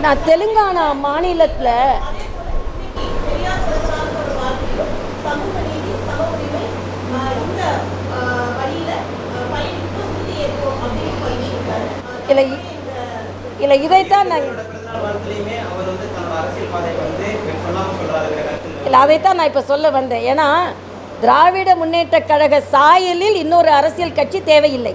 நான் தெலுங்கானா மாநிலத்தில் இல்லை இல்லை இதைத்தான் நான் இல்லை அதைத்தான் நான் இப்போ சொல்ல வந்தேன். ஏன்னா திராவிட முன்னேற்ற கழக சாயலில் இன்னொரு அரசியல் கட்சி தேவையில்லை.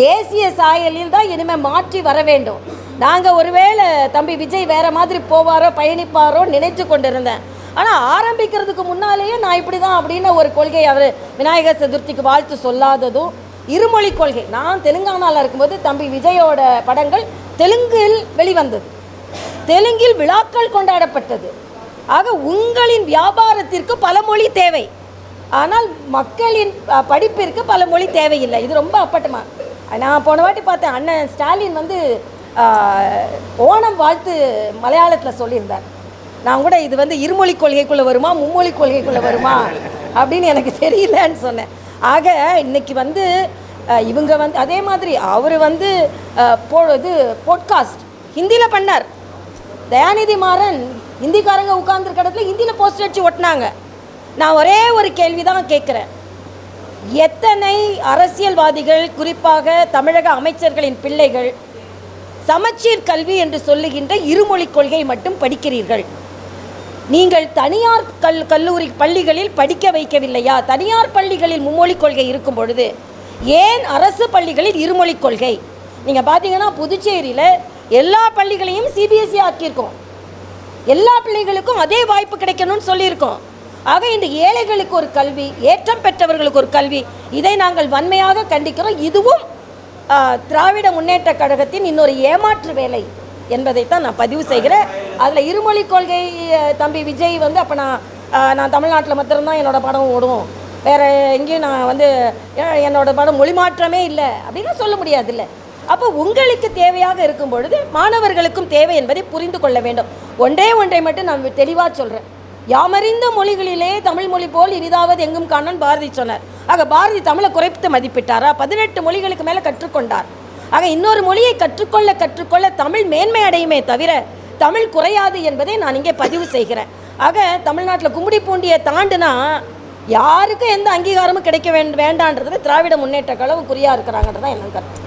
தேசிய சாயலில் தான் இனிமேல் மாற்றி வர வேண்டும். நாங்கள் ஒருவேளை தம்பி விஜய் வேறு மாதிரி போவாரோ பயணிப்பாரோ நினைத்து கொண்டிருந்தேன். ஆனால் ஆரம்பிக்கிறதுக்கு முன்னாலேயே நான் இப்படி தான் அப்படின்னு ஒரு கொள்கை அவர் விநாயகர் சதுர்த்திக்கு வாழ்த்து சொல்லாததும் இருமொழி கொள்கை. நான் தெலுங்கானாவில் இருக்கும்போது தம்பி விஜயோட படங்கள் தெலுங்கில் வெளிவந்தது, தெலுங்கில் விழாக்கள் கொண்டாடப்பட்டது. ஆக உங்களின் வியாபாரத்திற்கு பல மொழி தேவை, ஆனால் மக்களின் படிப்பிற்கு பல மொழி தேவையில்லை. இது ரொம்ப அப்பட்டமா. நான் போன வாட்டி பார்த்தேன், அண்ணன் ஸ்டாலின் வந்து ஓணம் வாழ்த்து மலையாளத்தில் சொல்லியிருந்தார். நான் கூட இது வந்து இருமொழி கொள்கைக்குள்ளே வருமா மும்மொழி கொள்கைக்குள்ளே வருமா அப்படின்னு எனக்கு தெரியலன்னு சொன்னேன். ஆக இன்னைக்கு வந்து இவங்க வந்து அதே மாதிரி அவர் வந்து இது போட்காஸ்ட் ஹிந்தியில் பண்ணார். தயாநிதி மாறன் ஹிந்திக்காரங்க உட்கார்ந்துருக்க இடத்துல ஹிந்தியில் போஸ்டர் வச்சு ஒட்டினாங்க. நான் ஒரே ஒரு கேள்வி தான் கேட்குறேன், எத்தனை அரசியல்வாதிகள் குறிப்பாக தமிழக அமைச்சர்களின் பிள்ளைகள் சமச்சீர் கல்வி என்று சொல்லுகின்ற இருமொழி கொள்கை மட்டும் படிக்கிறீர்கள்? நீங்கள் தனியார் கல்லூரி பள்ளிகளில் படிக்க வைக்கவில்லையா? தனியார் பள்ளிகளில் மும்மொழி கொள்கை இருக்கும் பொழுது ஏன் அரசு பள்ளிகளில் இருமொழி கொள்கை? நீங்கள் பார்த்தீங்கன்னா புதுச்சேரியில் எல்லா பள்ளிகளையும் சிபிஎஸ்சி ஆக்கியிருக்கோம். எல்லா பிள்ளைகளுக்கும் அதே வாய்ப்பு கிடைக்கணும்னு சொல்லியிருக்கோம். ஆக இந்த ஏழைகளுக்கு ஒரு கல்வி, ஏற்றம் பெற்றவர்களுக்கு ஒரு கல்வி, இதை நாங்கள் வன்மையாக கண்டிக்கிறோம். இதுவும் திராவிட முன்னேற்ற கழகத்தின் இன்னொரு ஏமாற்று வேலை என்பதைத்தான் நான் பதிவு செய்கிறேன். அதில் இருமொழி கொள்கை தம்பி விஜய் வந்து அப்போ நான் தமிழ்நாட்டில் மாத்திரம்தான் என்னோடய படம் ஓடும், வேறு எங்கேயும் நான் வந்து என்னோடய படம் மொழி மாற்றமே இல்லை அப்படின்னு சொல்ல முடியாதுல்ல. அப்போ உங்களுக்கு தேவையாக இருக்கும் பொழுது மாணவர்களுக்கும் தேவை என்பதை புரிந்து கொள்ள வேண்டும். ஒன்றை மட்டும் நான் தெளிவாக சொல்கிறேன், யாமறிந்த மொழிகளிலே தமிழ் மொழி போல் இனிதாவது எங்கும் காணோன்னு பாரதி சொன்னார். ஆக பாரதி தமிழை குறைத்து மதிப்பிட்டாரா? 18 மொழிகளுக்கு மேலே கற்றுக்கொண்டார். ஆக இன்னொரு மொழியை கற்றுக்கொள்ள தமிழ் மேன்மை அடையுமே தவிர தமிழ் குறையாது என்பதை நான் இங்கே பதிவு செய்கிறேன். ஆக தமிழ்நாட்டில் கும்மிடி பூண்டியை தாண்டுனா யாருக்கும் எந்த அங்கீகாரமும் கிடைக்க வேண்டான்றதுல திராவிட முன்னேற்ற கழகம் குறியாக இருக்கிறாங்கன்றதான் என்ன கருத்து.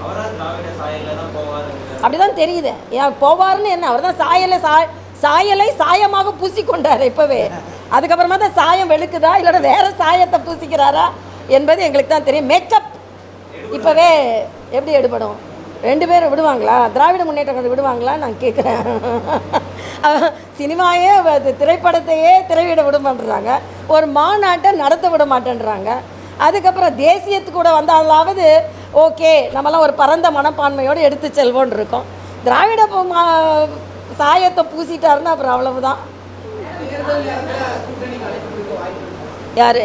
அப்படிதான் தெரியுது. ஏன் போவார்னு என்ன, அவர் தான் சாயலை சாயமாக பூசிக்கொண்டார் இப்போவே. அதுக்கப்புறமா தான் சாயம் வெளுக்குதா இல்லைன்னா வேறு சாயத்தை பூசிக்கிறாரா என்பது எங்களுக்கு தான் தெரியும். மேக்கப் இப்போவே எப்படி எடுபடும்? 2 பேரும் விடுவாங்களா? திராவிட முன்னேற்ற கழகம் விடுவாங்களா நான் கேட்குறேன். சினிமாயே திரைப்படத்தையே திரையிட விட மாட்டேறாங்க, ஒரு மாநாட்டை நடத்த விட மாட்டேன்றாங்க. அதுக்கப்புறம் தேசியத்துக்கு கூட வந்தாலாவது ஓகே நம்மளாம் ஒரு பரந்த மனப்பான்மையோடு எடுத்து செல்வோன்னு இருக்கோம். திராவிட சாயத்தை பூசிட்டாருன்னா அப்புறம் அவ்வளவுதான். யார்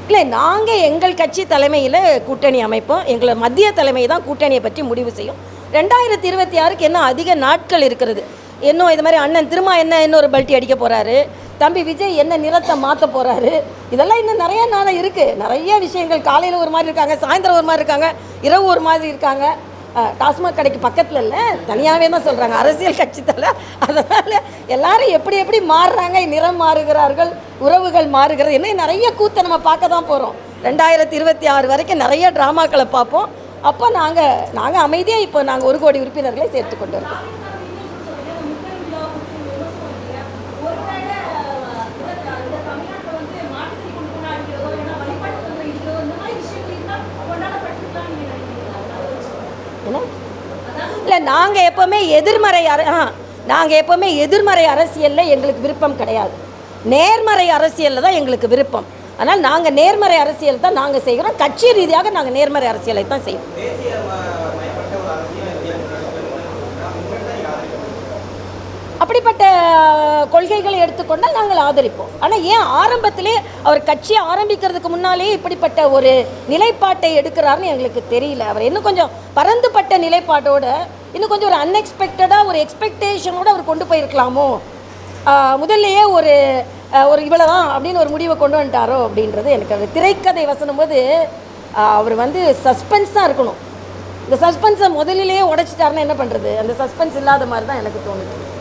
இல்லை, நாங்கள் எங்கள் கட்சி தலைமையில் கூட்டணி அமைப்போம். எங்களை மத்திய தலைமை தான் கூட்டணியை பற்றி முடிவு செய்யும். 2026க்கு இன்னும் அதிக நாட்கள் இருக்கிறது. இன்னும் இது மாதிரி அண்ணன் திரும்ப இன்னொரு பல்ட்டி அடிக்க போகிறாரு, தம்பி விஜய் என்ன நிறத்தை மாற்ற போகிறாரு, இதெல்லாம் இன்னும் நிறைய நாள் இருக்குது. நிறைய விஷயங்கள், காலையில் ஒரு மாதிரி இருக்காங்க, சாயந்தரம் ஒரு மாதிரி இருக்காங்க, இரவு ஒரு மாதிரி இருக்காங்க. டாஸ்மாக் கடைக்கு பக்கத்தில் இல்லை, தனியாகவே தான் சொல்கிறாங்க அரசியல் கட்சி தலை. அதனால் எல்லாரும் எப்படி மாறுறாங்க, நிறம் மாறுகிறார்கள், உறவுகள் மாறுகிறது, இன்னும் நிறைய கூத்தை நம்ம பார்க்க தான் போகிறோம். 2026 வரைக்கும் நிறைய ட்ராமாக்களை பார்ப்போம். அப்போ நாங்கள் அமைதியாக இப்போ நாங்கள் 1 கோடி உறுப்பினர்களை சேர்த்து கொண்டு இருக்கோம். இல்லை, நாங்கள் எப்போவுமே எதிர்மறை அரசியலில் எங்களுக்கு விருப்பம் கிடையாது. நேர்மறை அரசியலில் தான் எங்களுக்கு விருப்பம். ஆனால் நாங்கள் நேர்மறை அரசியல் தான் நாங்கள் செய்கிறோம். கட்சி ரீதியாக நாங்கள் நேர்மறை அரசியலை தான் செய்வோம். அப்படிப்பட்ட கொள்கைகளை எடுத்துக்கொண்டால் நாங்கள் ஆதரிப்போம். ஆனால் ஏன் ஆரம்பத்திலே அவர் கட்சியை ஆரம்பிக்கிறதுக்கு முன்னாலே இப்படிப்பட்ட ஒரு நிலைப்பாட்டை எடுக்கிறாருன்னு எங்களுக்கு தெரியல. அவர் இன்னும் கொஞ்சம் பரந்துபட்ட நிலைப்பாட்டோட, இன்னும் கொஞ்சம் ஒரு அன்எக்ஸ்பெக்டடாக ஒரு எக்ஸ்பெக்டேஷனோடு அவர் கொண்டு போயிருக்கலாமோ, முதல்லையே ஒரு இவ்வளோதான் அப்படின்னு ஒரு முடிவை கொண்டு வந்துட்டாரோ அப்படின்றது எனக்கு. அவர் திரைக்கதை வசனம் போது அவர் வந்து சஸ்பென்ஸாக இருக்கணும். இந்த சஸ்பென்ஸை முதலிலேயே உடைச்சிட்டாருன்னா என்ன பண்ணுறது? அந்த சஸ்பென்ஸ் இல்லாத மாதிரி தான் எனக்கு தோணுது.